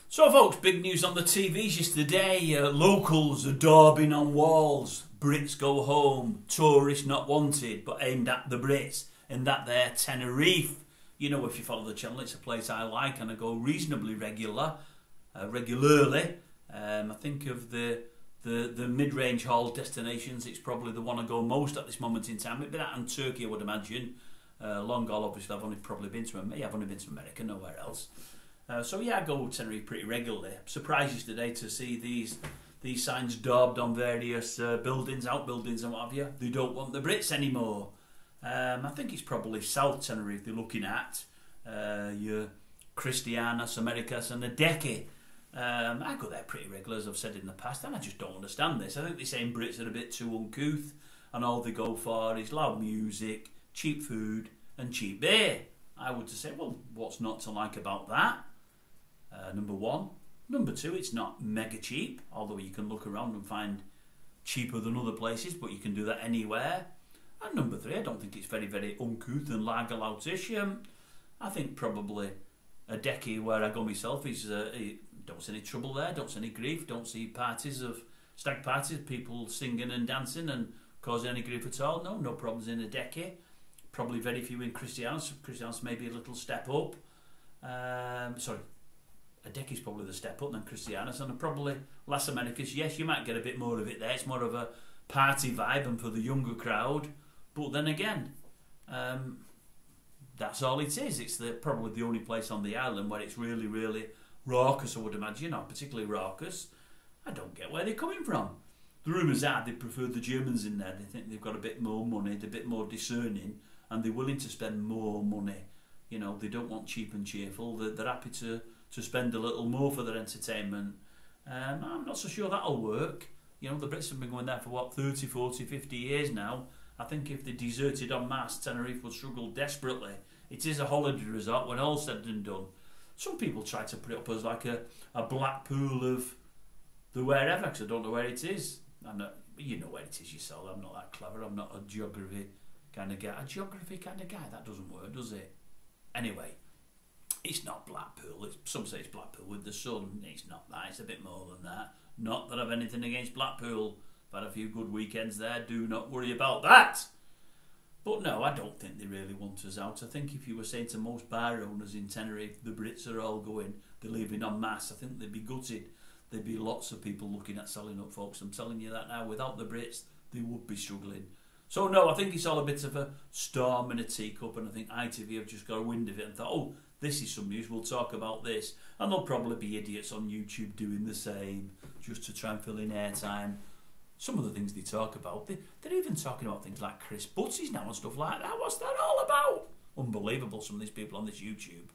So folks, big news on the TVs yesterday. Locals are daubing on walls. Brits go home. Tourists not wanted, but aimed at the Brits. And that there, Tenerife. You know, if you follow the channel, it's a place I like and I go reasonably regularly. I think of the mid-range haul destinations, it's probably the one I go most at this moment in time. It'd be that and Turkey, I would imagine. Long haul, obviously, I've only been to America, nowhere else. So yeah, I go to Tenerife pretty regularly. I'm surprised yesterday to see these signs daubed on various buildings, outbuildings and what have you. They don't want the Brits anymore. I think it's probably South Tenerife they're looking at. Your Cristianas, Americas and Adeje. I go there pretty regular, as I've said in the past, and I just don't understand this. I think they're saying Brits are a bit too uncouth, and all they go for is loud music, cheap food and cheap beer. I would just say, well, what's not to like about that? Number one. Number two, it's not mega cheap, although you can look around and find cheaper than other places, but you can do that anywhere. And number three, I don't think it's very, very uncouth and lagerloutish. I think probably Adeje, where I go myself, is don't see any trouble there, don't see any grief, don't see stag parties, people singing and dancing and causing any grief at all. No problems in Adeje. Probably very few in Cristianas. Cristianas maybe a little step up. Adeje is probably the step up than Cristianas, and probably Las Americas. Yes, you might get a bit more of it there. It's more of a party vibe and for the younger crowd. But then again, that's all it is. It's probably the only place on the island where it's really, really raucous, I would imagine, or particularly raucous. I don't get where they're coming from. The rumours are they prefer the Germans in there. They think they've got a bit more money, they're a bit more discerning, and they're willing to spend more money. You know, they don't want cheap and cheerful. They're happy to spend a little more for their entertainment. I'm not so sure that'll work. You know, the Brits have been going there for, what, 30, 40, 50 years now. I think if they deserted en masse, Tenerife would struggle desperately. It is a holiday resort when all's said and done. Some people try to put it up as like a Blackpool of the wherever, because I don't know where it is. You know where it is yourself. I'm not that clever. I'm not a geography kind of guy. A geography kind of guy? That doesn't work, does it? Anyway, it's not Blackpool. Some say it's Blackpool with the sun. It's not that. It's a bit more than that. Not that I've anything against Blackpool. I've had a few good weekends there. Do not worry about that. But no, I don't think they really want us out. I think if you were saying to most bar owners in Tenerife, the Brits are all going, they're leaving en masse, I think they'd be gutted. There'd be lots of people looking at selling up, folks. I'm telling you that now. Without the Brits, they would be struggling. So no, I think it's all a bit of a storm in a teacup, and I think ITV have just got a wind of it and thought, oh, this is some news, we'll talk about this. And there'll probably be idiots on YouTube doing the same, just to try and fill in airtime. Some of the things they talk about, they're even talking about things like Chris Butties now and stuff like that. What's that all about? Unbelievable, some of these people on this YouTube.